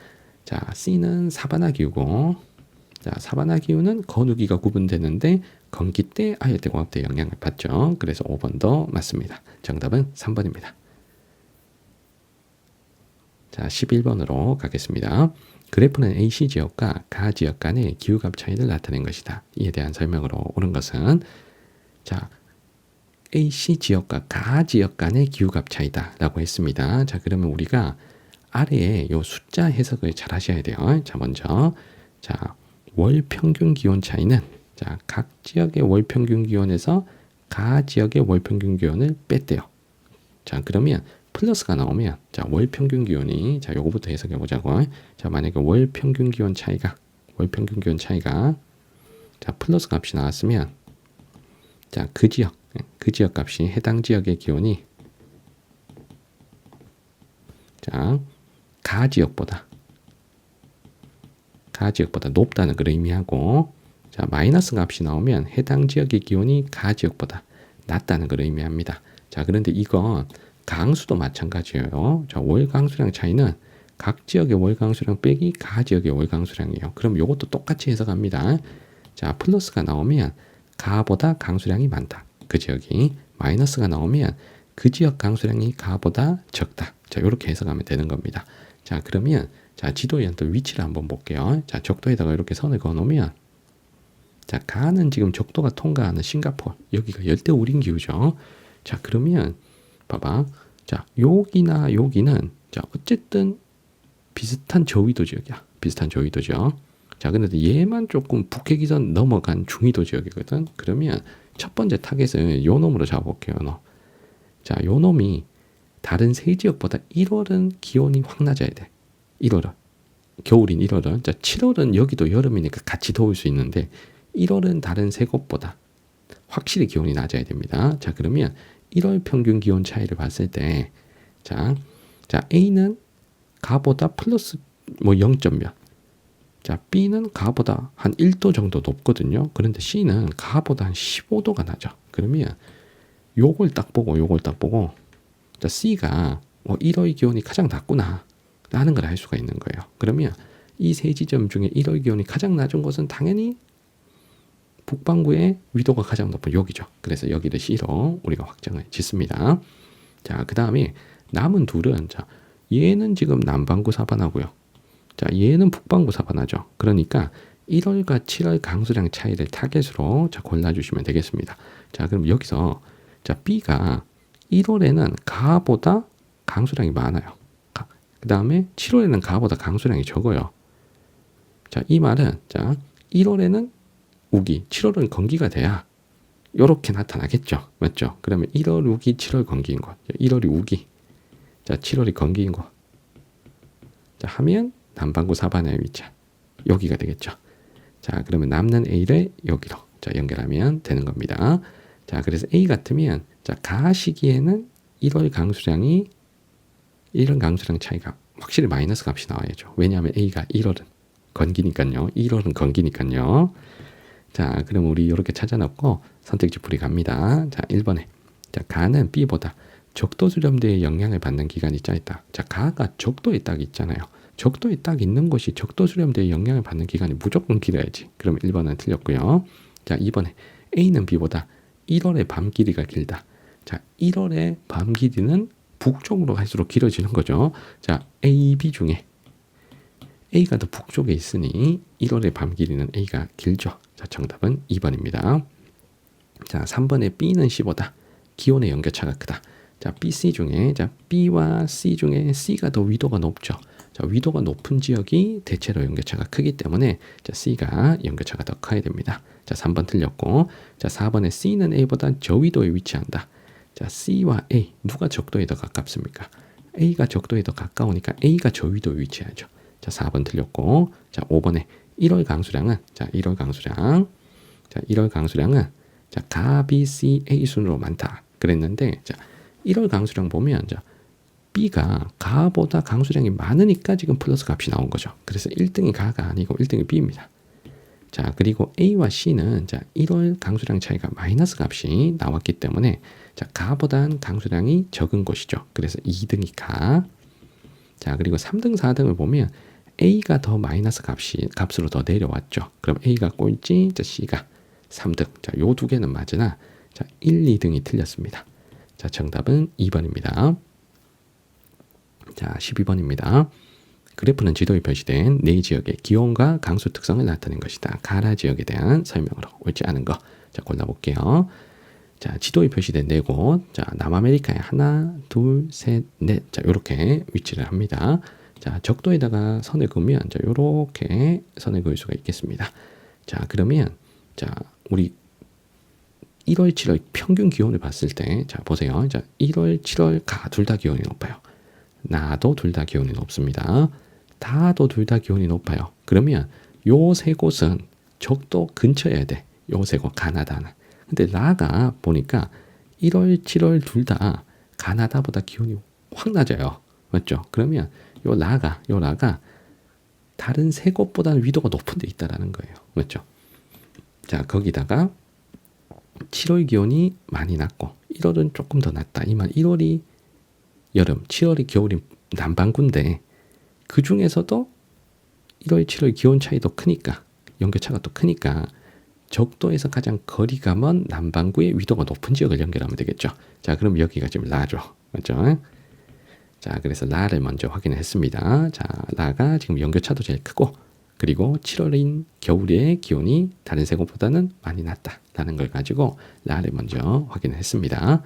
A: 자, C는 사바나 기후고, 자, 사바나 기후는 건우기가 구분되는데 건기 때 아열대고압대 영향을 받죠. 그래서 5번도 맞습니다. 정답은 3번입니다. 자, 11번으로 가겠습니다. 그래프는 AC 지역과 가 지역 간의 기후값 차이를 나타낸 것이다. 이에 대한 설명으로 옳은 것은 자, AC 지역과 가 지역 간의 기후값 차이다 라고 했습니다. 자, 그러면 우리가 아래에 요 숫자 해석을 잘 하셔야 돼요. 자, 먼저 자, 월 평균 기온 차이는 자, 각 지역의 월 평균 기온에서 가 지역의 월 평균 기온을 뺐대요. 자, 그러면 플러스가 나오면 자, 월 평균 기온이 자, 요거부터 해석해 보자고. 자, 만약에 월 평균 기온 차이가 자, 플러스 값이 나왔으면 자, 그 지역 값이 해당 지역의 기온이 자, 가 지역보다 높다는 걸 의미하고, 자, 마이너스 값이 나오면 해당 지역의 기온이 가 지역보다 낮다는 걸 의미합니다. 자, 그런데 이건 강수도 마찬가지예요. 자, 월 강수량 차이는 각 지역의 월 강수량 빼기 가 지역의 월 강수량이에요. 그럼 이것도 똑같이 해석합니다. 자, 플러스가 나오면 가보다 강수량이 많다. 그 지역이 마이너스가 나오면 그 지역 강수량이 가보다 적다. 자, 이렇게 해석하면 되는 겁니다. 자, 그러면 자, 지도에 또 위치를 한번 볼게요. 자, 적도에다가 이렇게 선을 그어 놓으면 자, 가는 지금 적도가 통과하는 싱가포르, 여기가 열대우림 기후죠. 자, 그러면 봐봐. 자, 여기나 여기는 자, 어쨌든 비슷한 저위도 지역이야. 비슷한 저위도 지역. 자, 근데 얘만 조금 북해기선 넘어간 중위도 지역이거든. 그러면 첫 번째 타겟은 요 놈으로 잡아볼게요. 요 자, 요 놈이 다른 세 지역보다 1월은 기온이 확 낮아야 돼. 1월은. 겨울인 1월은. 자, 7월은 여기도 여름이니까 같이 더울 수 있는데 1월은 다른 세 곳보다 확실히 기온이 낮아야 됩니다. 자, 그러면 1월 평균 기온 차이를 봤을 때 자, A는 가보다 플러스 뭐 0. 몇. 자, B는 가보다 한 1도 정도 높거든요. 그런데 C는 가보다 한 15도가 낮아. 그러면 요걸 딱 보고 자, C가 1월 기온이 가장 낮구나 라는 걸 알 수가 있는 거예요. 그러면 이 세 지점 중에 1월 기온이 가장 낮은 곳은 당연히 북반구의 위도가 가장 높은 여기죠. 그래서 여기를 C로 우리가 확정을 짓습니다. 자, 그 다음에 남은 둘은 자, 얘는 지금 남반구 사반하고요. 자, 얘는 북반구 사반하죠. 그러니까 1월과 7월 강수량 차이를 타겟으로 자, 골라주시면 되겠습니다. 자, 그럼 여기서 자, B가 1월에는 가보다 강수량이 많아요. 그 다음에 7월에는 가보다 강수량이 적어요. 자, 이 말은 자, 1월에는 우기, 7월은 건기가 돼야 이렇게 나타나겠죠. 맞죠? 그러면 1월 우기, 7월 건기인 것. 1월이 우기, 자, 7월이 건기인 것. 자, 하면 남반구 사반의 위치 여기가 되겠죠. 자, 그러면 남는 A를 여기로 자, 연결하면 되는 겁니다. 자, 그래서 A 같으면 자, 가 시기에는 1월 강수량 차이가 확실히 마이너스 값이 나와야죠. 왜냐하면 A가 1월은 건기니까요. 1월은 건기니까요. 자, 그럼 우리 이렇게 찾아놓고 선택지 풀이 갑니다. 자, 1번에 자, 가는 B보다 적도 수렴대의 영향을 받는 기간이 짧다. 자, 가가 적도에 딱 있잖아요. 적도에 딱 있는 것이 적도 수렴대의 영향을 받는 기간이 무조건 길어야지. 그럼 1번은 틀렸고요. 자, 2번에 A는 B보다 1월의 밤 길이가 길다. 자, 1월의 밤 길이는 북쪽으로 갈수록 길어지는 거죠. 자, A, B 중에 A가 더 북쪽에 있으니 1월의 밤 길이는 A가 길죠. 자, 정답은 2번입니다. 자, 3번에 B는 C보다 기온의 연결차가 크다. 자, B, C 중에 자, B와 C 중에 C가 더 위도가 높죠. 자, 위도가 높은 지역이 대체로 연결차가 크기 때문에 자, C가 연결차가 더 커야 됩니다. 자, 3번 틀렸고 자, 4번에 C는 A보다 저위도에 위치한다. 자, C와 A 누가 적도에 더 가깝습니까? A가 적도에 더 가까우니까 A가 저위도에 위치하죠. 자, 4번 틀렸고 자, 5번에 1월 강수량은 자, 1월 강수량은 자, 가, B, C, A 순으로 많다. 그랬는데 자, 1월 강수량 보면 자, B가 가보다 강수량이 많으니까 지금 플러스 값이 나온 거죠. 그래서 1등이 가가 아니고 1등이 B입니다. 자, 그리고 A와 C는 자, 1월 강수량 차이가 마이너스 값이 나왔기 때문에 자, 가보단 강수량이 적은 곳이죠. 그래서 2등이 가. 자, 그리고 3등, 4등을 보면 A가 더 마이너스 값으로 더 내려왔죠. 그럼 A가 꼴찌, 자, C가 3등. 자, 요 두 개는 맞으나 자, 1, 2등이 틀렸습니다. 자, 정답은 2번입니다. 자, 12번입니다. 그래프는 지도에 표시된 네 지역의 기온과 강수 특성을 나타낸 것이다. 가라 지역에 대한 설명으로 옳지 않은 거. 자, 골라볼게요. 자, 지도에 표시된 네 곳. 자, 남아메리카에 하나, 둘, 셋, 넷. 자, 요렇게 위치를 합니다. 자, 적도에다가 선을 그으면 자, 요렇게 선을 그을 수가 있겠습니다. 자, 그러면 자, 우리 1월, 7월 평균 기온을 봤을 때 자, 보세요. 자, 1월, 7월 가 둘 다 기온이 높아요. 나도 둘 다 기온이 높습니다. 다도 둘 다 기온이 높아요. 그러면 요 세 곳은 적도 근처여야 돼. 요 세 곳 가나다는. 근데 라가 보니까 1월, 7월 둘 다 가나다보다 기온이 확 낮아요. 맞죠? 그러면 요 라가 다른 세 곳보다는 위도가 높은 데 있다라는 거예요. 맞죠? 자, 거기다가 7월 기온이 많이 낮고 1월은 조금 더 낮다. 이 말 1월이 여름, 7월이 겨울이 남반구인데 그 중에서도 1월, 7월 기온 차이도 크니까 연결차가 또 크니까 적도에서 가장 거리가 먼 남반구의 위도가 높은 지역을 연결하면 되겠죠. 자, 그럼 여기가 지금 라죠. 맞죠? 자, 그래서 라를 먼저 확인을 했습니다. 자, 라가 지금 연결차도 제일 크고 그리고 7월인 겨울의 기온이 다른 세 곳보다는 많이 낮다라는 걸 가지고 라를 먼저 확인을 했습니다.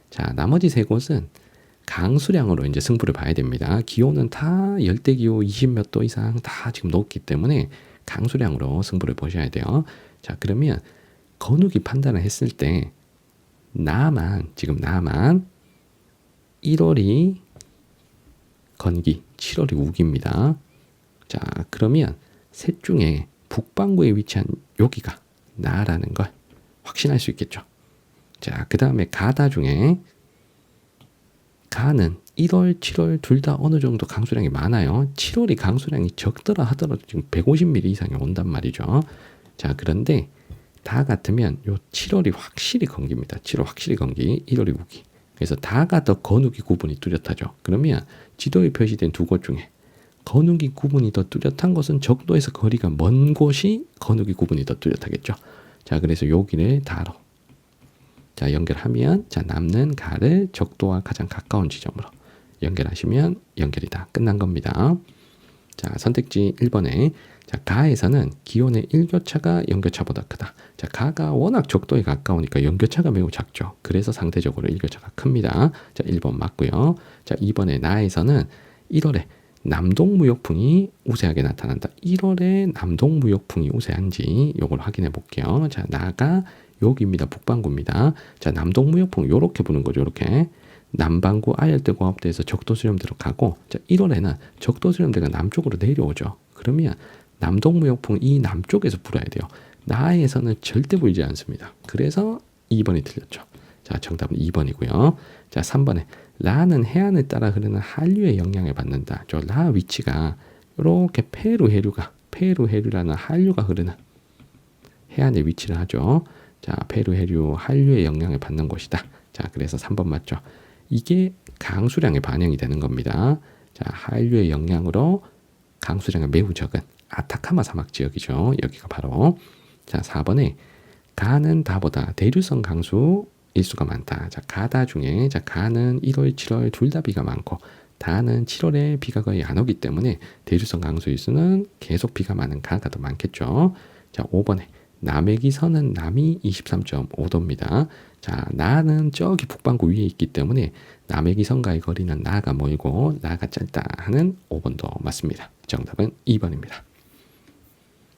A: 자, 나머지 세 곳은 강수량으로 이제 승부를 봐야 됩니다. 기온은 다 열대기후 20몇 도 이상 다 지금 높기 때문에 강수량으로 승부를 보셔야 돼요. 자, 그러면 건욱이 판단을 했을 때 지금 나만 1월이 건기, 7월이 우기입니다. 자, 그러면 셋 중에 북반구에 위치한 여기가 나라는 걸 확신할 수 있겠죠. 자, 그 다음에 가다 중에 가는 1월, 7월 둘 다 어느 정도 강수량이 많아요. 7월이 강수량이 적더라 하더라도 지금 150mm 이상이 온단 말이죠. 자, 그런데 다 같으면 요 7월이 확실히 건기입니다. 7월 확실히 건기, 1월이 우기. 그래서 다가 더 건우기 구분이 뚜렷하죠. 그러면 지도에 표시된 두 곳 중에 건우기 구분이 더 뚜렷한 곳은 적도에서 거리가 먼 곳이 건우기 구분이 더 뚜렷하겠죠. 자, 그래서 여기를 다로 자, 연결하면 자, 남는 가를 적도와 가장 가까운 지점으로 연결하시면 연결이 다 끝난 겁니다. 자, 선택지 1번에 자, 가에서는 기온의 일교차가 연교차보다 크다. 자, 가가 워낙 적도에 가까우니까 연교차가 매우 작죠. 그래서 상대적으로 일교차가 큽니다. 자, 1번 맞고요. 자, 2번에 나에서는 1월에 남동무역풍이 우세하게 나타난다. 1월에 남동무역풍이 우세한지 요걸 확인해 볼게요. 자, 나가 여기입니다. 북반구입니다. 자, 남동무역풍 요렇게 부는 거죠. 요렇게. 남반구 아열대고압대에서 적도수렴대로 가고 자, 1월에는 적도수렴대가 남쪽으로 내려오죠. 그러면 남동무역풍 이 남쪽에서 불어야 돼요. 나에서는 절대 불지 않습니다. 그래서 2번이 틀렸죠. 자, 정답은 2번이고요. 자, 3번에 라는 해안을 따라 흐르는 한류의 영향을 받는다. 저 라 위치가 이렇게 페루 해류라는 한류가 흐르는 해안에 위치를 하죠. 자, 페루 해류 한류의 영향을 받는 곳이다. 자, 그래서 3번 맞죠. 이게 강수량에 반영이 되는 겁니다. 자, 한류의 영향으로 강수량이 매우 적은 아타카마 사막 지역이죠. 여기가 바로. 자, 4번에 가는 다보다 대류성 강수 일수가 많다. 자, 가다 중에 자, 가는 1월, 7월 둘 다 비가 많고 다는 7월에 비가 거의 안 오기 때문에 대류성 강수 일수는 계속 비가 많은 가가 더 많겠죠. 자, 5번에 남해기 선은 남이 23.5도입니다. 자, 나는 저기 북반구 위에 있기 때문에 남해기 선과의 거리는 나가 멀고 나가 짧다 하는 5번도 맞습니다. 정답은 2번입니다.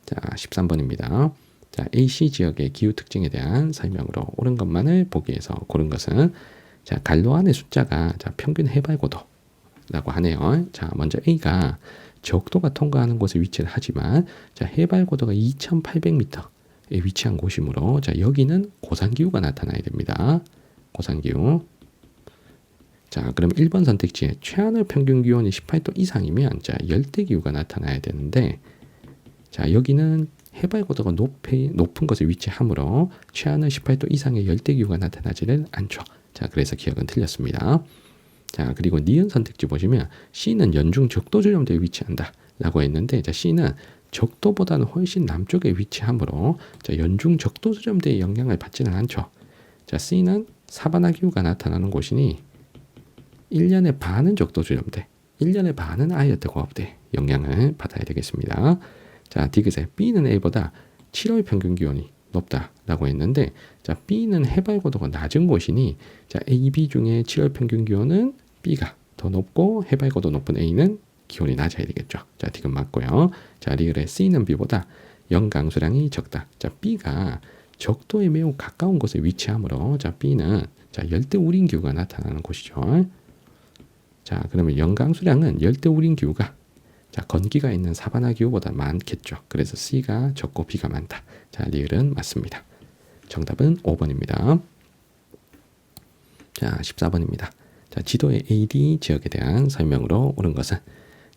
A: 자, 13번입니다. 자, AC 지역의 기후 특징에 대한 설명으로 옳은 것만을 보기에서 고른 것은 자, 갈로 안의 숫자가 자, 평균 해발 고도라고 하네요. 자, 먼저 A가 적도가 통과하는 곳에 위치를 하지만 자, 해발 고도가 2,800m에 위치한 곳이므로 자, 여기는 고산기후가 나타나야 됩니다. 고산기후. 자, 그럼 1번 선택지에 최하늘 평균 기온이 18도 이상이면 자, 열대기후가 나타나야 되는데 자, 여기는 해발 고도가 높은 곳에 위치하므로 최하늘 18도 이상의 열대기후가 나타나지는 않죠. 자, 그래서 기억은 틀렸습니다. 자, 그리고 니은 선택지 보시면 C는 연중 적도 전염대에 위치한다 라고 했는데 자, C는 적도보다는 훨씬 남쪽에 위치하므로 자, 연중 적도 전염대의 영향을 받지는 않죠. 자, C는 사바나 기후가 나타나는 곳이니 1년의 반은 적도 전염대, 1년의 반은 아열대 고압대 영향을 받아야 되겠습니다. 자, 디귿에 B는 A보다 7월 평균 기온이 높다라고 했는데 자, B는 해발 고도가 낮은 곳이니 자, A, B 중에 7월 평균 기온은 B가 더 높고 해발 고도 높은 A는 기온이 낮아야 되겠죠. 자, 디귿 맞고요. 자, 리을에 C는 B보다 연강수량이 적다. 자, B가 적도에 매우 가까운 곳에 위치하므로 자, B는 자, 열대 우림 기후가 나타나는 곳이죠. 자, 그러면 연강수량은 열대 우림 기후가 자, 건기가 있는 사바나 기후보다 많겠죠. 그래서 C가 적고 B가 많다. 자, 리을은 맞습니다. 정답은 5번입니다. 자, 14번입니다. 자, 지도의 AD 지역에 대한 설명으로 옳은 것은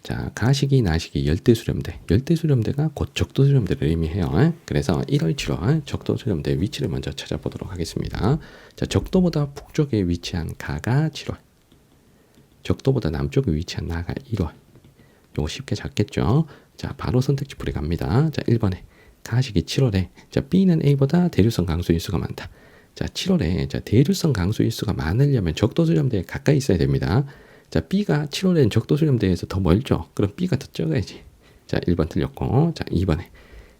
A: 자, 가시기, 나시기, 열대수렴대. 열대수렴대가 곧 적도수렴대를 의미해요. 그래서 1월, 7월 적도수렴대 위치를 먼저 찾아보도록 하겠습니다. 자, 적도보다 북쪽에 위치한 가가 7월. 적도보다 남쪽에 위치한 나가 1월. 요거 쉽게 잡겠죠. 자, 바로 선택지 풀이 갑니다. 자, 1번에 가시기 7월에 자, B는 A보다 대류성 강수 일수가 많다. 자, 7월에 자, 대류성 강수 일수가 많으려면 적도 수렴대에 가까이 있어야 됩니다. 자, B가 7월에는 적도 수렴대에서 더 멀죠. 그럼 B가 더 적어야지. 자, 1번 틀렸고. 자, 2번에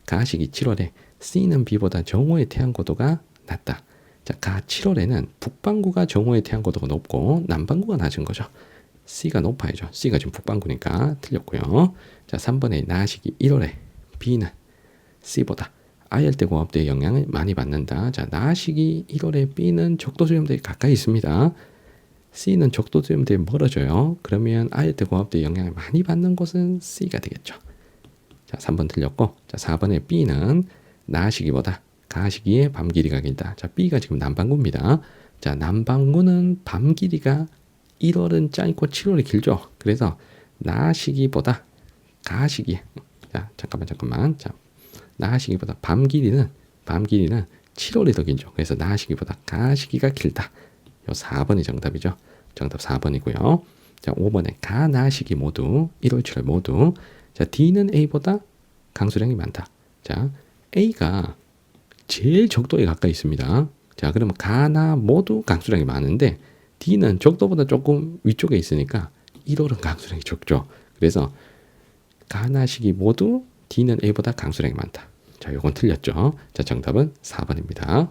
A: 가시기 7월에 C는 B보다 정오의 태양 고도가 낮다. 자, 가 7월에는 북반구가 정오의 태양고도가 높고 남반구가 낮은 거죠. C가 높아야죠. C가 지금 북반구니까 틀렸고요. 자, 3번에 나시기 1월에 B는 C보다 아열대공업대의 영향을 많이 받는다. 자, 나시기 1월에 B는 적도수염대에 가까이 있습니다. C는 적도수염대에 멀어져요. 그러면 아열대공업대의 영향을 많이 받는 곳은 C가 되겠죠. 자, 3번 틀렸고, 자, 4번에 B는 나시기보다 가시기에 밤 길이가 길다. 자, B가 지금 남반구입니다. 자, 남반구는 밤 길이가 1월은 짧고 7월이 길죠. 그래서 나시기보다 가시기. 자, 잠깐만. 자, 나시기보다 밤 길이는 7월이 더 길죠. 그래서 나시기보다 가시기가 길다. 요 4번이 정답이죠. 정답 4번이고요. 자, 5번에 가나시기 모두 1월 7월 모두. 자, D는 A보다 강수량이 많다. 자, A가 제일 적도에 가까이 있습니다. 자, 그러면 가나 모두 강수량이 많은데 D는 적도보다 조금 위쪽에 있으니까 1월은 강수량이 적죠. 그래서 가나시기 모두 D는 A보다 강수량이 많다. 자, 요건 틀렸죠. 자, 정답은 4번입니다.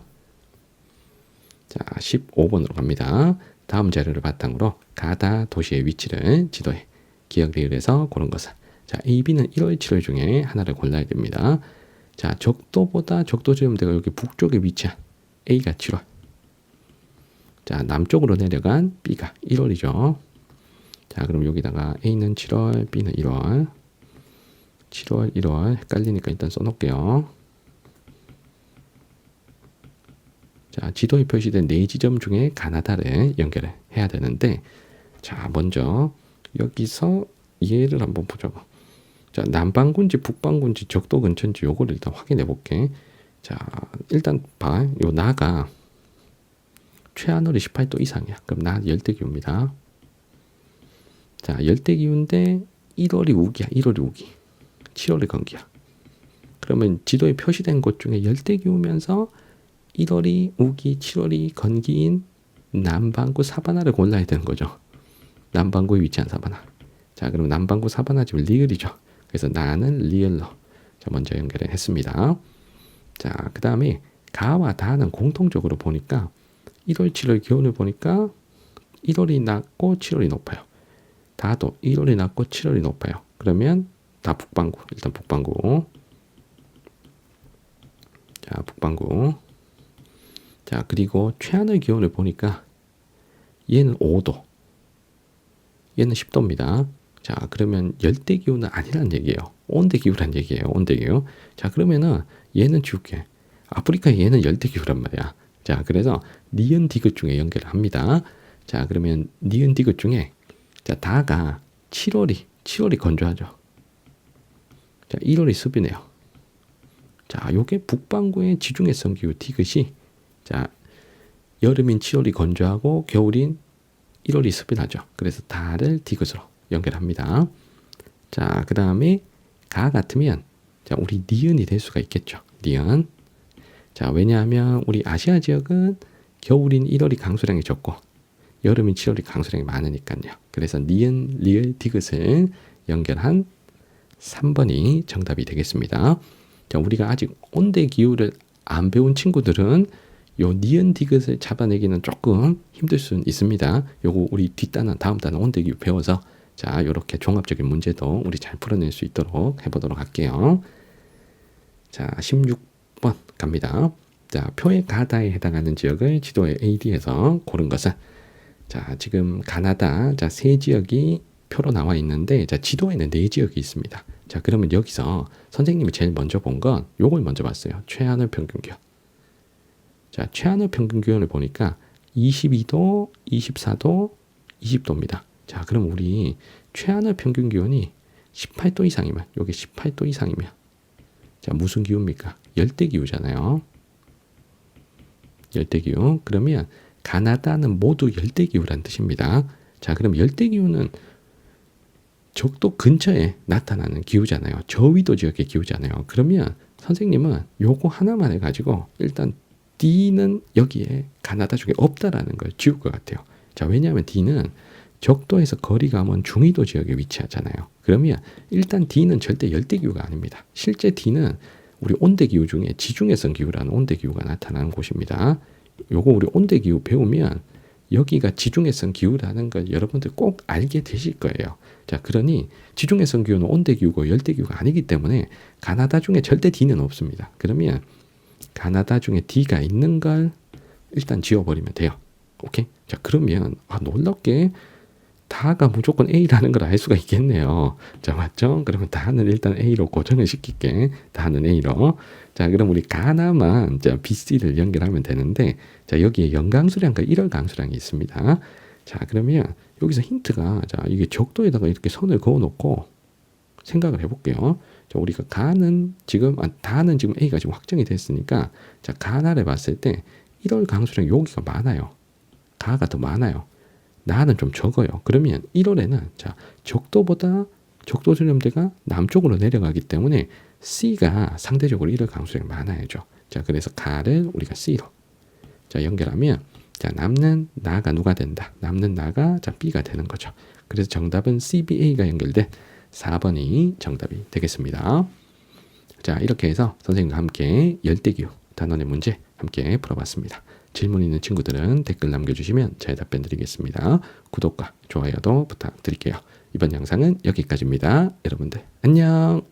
A: 자, 15번으로 갑니다. 다음 자료를 바탕으로 가다 도시의 위치를 지도에 기억 리을에서 고른 것은. 자, A, B는 1월, 7월 중에 하나를 골라야 됩니다. 자, 적도보다 적도지름대가 여기 북쪽에 위치한 A가 7월. 자, 남쪽으로 내려간 B가 1월이죠. 자, 그럼 여기다가 A는 7월, B는 1월. 7월, 1월 헷갈리니까 일단 써놓을게요. 자, 지도에 표시된 4지점 중에 가나다를 연결을 해야 되는데, 자, 먼저 여기서 얘를 한번 보자고. 자, 남반구인지 북반구인지 적도 근처인지 요거를 일단 확인해 볼게. 자, 일단 봐. 요 나가 최하늘이 18도 이상이야. 그럼 나 열대기후입니다. 자, 열대기후인데 1월이 우기야. 1월이 우기. 7월이 건기야. 그러면 지도에 표시된 곳 중에 열대기후면서 1월이 우기, 7월이 건기인 남반구 사바나를 골라야 되는 거죠. 남반구에 위치한 사바나. 자, 그럼 남반구 사바나 지금 리을이죠. 그래서 나는 리을로 자, 먼저 연결을 했습니다. 자, 그 다음에 가와 다는 공통적으로 보니까 1월, 7월 기온을 보니까 1월이 낮고 7월이 높아요. 다도 1월이 낮고 7월이 높아요. 그러면 다 북반구. 일단 북반구. 자, 북반구. 자, 그리고 최하늘 기온을 보니까 얘는 5도. 얘는 10도입니다. 자, 그러면 열대기후는 아니란 얘기예요. 온대기후란 얘기예요. 온대기후. 자, 그러면은 얘는 지울게. 아프리카 얘는 열대기후란 말이야. 자, 그래서 니은 디귿 중에 연결을 합니다. 자, 그러면 니은 디귿 중에 자, 다가 7월이 건조하죠. 자, 1월이 습이네요. 자, 요게 북반구의 지중해성 기후 디귿이 자, 여름인 7월이 건조하고 겨울인 1월이 습이 나죠. 그래서 다를 디귿으로 연결합니다. 자, 그 다음에 가 같으면 자, 우리 니은이 될 수가 있겠죠. 니은. 자, 왜냐하면 우리 아시아 지역은 겨울인 1월이 강수량이 적고 여름인 7월이 강수량이 많으니까요. 그래서 니은, 리을, 디귿을 연결한 3번이 정답이 되겠습니다. 자, 우리가 아직 온대 기후를 안 배운 친구들은 요 니은 디귿을 잡아내기는 조금 힘들 수는 있습니다. 요거 우리 뒷단은 다음 단은 온대 기후 배워서 자, 요렇게 종합적인 문제도 우리 잘 풀어낼 수 있도록 해보도록 할게요. 자, 16번 갑니다. 자, 표의 가다에 해당하는 지역을 지도의 AD에서 고른 것은 자, 지금 가나다 자, 세 지역이 표로 나와 있는데 자, 지도에는 네 지역이 있습니다. 자, 그러면 여기서 선생님이 제일 먼저 본 건 요걸 먼저 봤어요. 최하늘 평균 기온. 자, 최하늘 평균 기온을 보니까 22도, 24도, 20도입니다. 자, 그럼 우리 최하늘 평균 기온이 18도 이상이면 여기 18도 이상이면 자, 무슨 기후입니까? 열대기후잖아요. 열대기후. 그러면 가나다는 모두 열대기후란 뜻입니다. 자, 그럼 열대기후는 적도 근처에 나타나는 기후잖아요. 저위도 지역의 기후잖아요. 그러면 선생님은 요거 하나만 해가지고 일단 D는 여기에 가나다 쪽에 없다라는 걸 지울 것 같아요. 자, 왜냐하면 D는 적도에서 거리가 먼 중위도 지역에 위치하잖아요. 그러면 일단 D는 절대 열대기후가 아닙니다. 실제 D는 우리 온대기후 중에 지중해성 기후라는 온대기후가 나타나는 곳입니다. 요거 우리 온대기후 배우면 여기가 지중해성 기후라는 걸 여러분들 꼭 알게 되실 거예요. 자, 그러니 지중해성 기후는 온대기후고 열대기후가 아니기 때문에 가나다 중에 절대 D는 없습니다. 그러면 가나다 중에 D가 있는 걸 일단 지워버리면 돼요. 오케이? 자, 그러면 놀랍게 다가 무조건 A라는 걸 알 수가 있겠네요. 자, 맞죠? 그러면 다는 일단 A로 고정을 시킬게. 다는 A로. 자, 그럼 우리 가나만 자, BC를 연결하면 되는데, 자, 여기에 연강수량과 일월강수량이 있습니다. 자, 그러면 여기서 힌트가, 자, 이게 적도에다가 이렇게 선을 그어놓고 생각을 해볼게요. 자, 우리가 다는 지금 A가 지금 확정이 됐으니까, 자, 가나를 봤을 때 일월강수량 여기가 많아요. 가가 더 많아요. 나는 좀 적어요. 그러면 1월에는 자, 적도 수렴대가 남쪽으로 내려가기 때문에 C가 상대적으로 1월 강수량이 많아야죠. 자, 그래서 가를 우리가 C로 자, 연결하면 자, 남는 나가 누가 된다. 남는 나가 자, B가 되는 거죠. 그래서 정답은 CBA가 연결된 4번이 정답이 되겠습니다. 자, 이렇게 해서 선생님과 함께 열대기후 단원의 문제 함께 풀어봤습니다. 질문 있는 친구들은 댓글 남겨주시면 제 답변 드리겠습니다. 구독과 좋아요도 부탁드릴게요. 이번 영상은 여기까지입니다. 여러분들 안녕.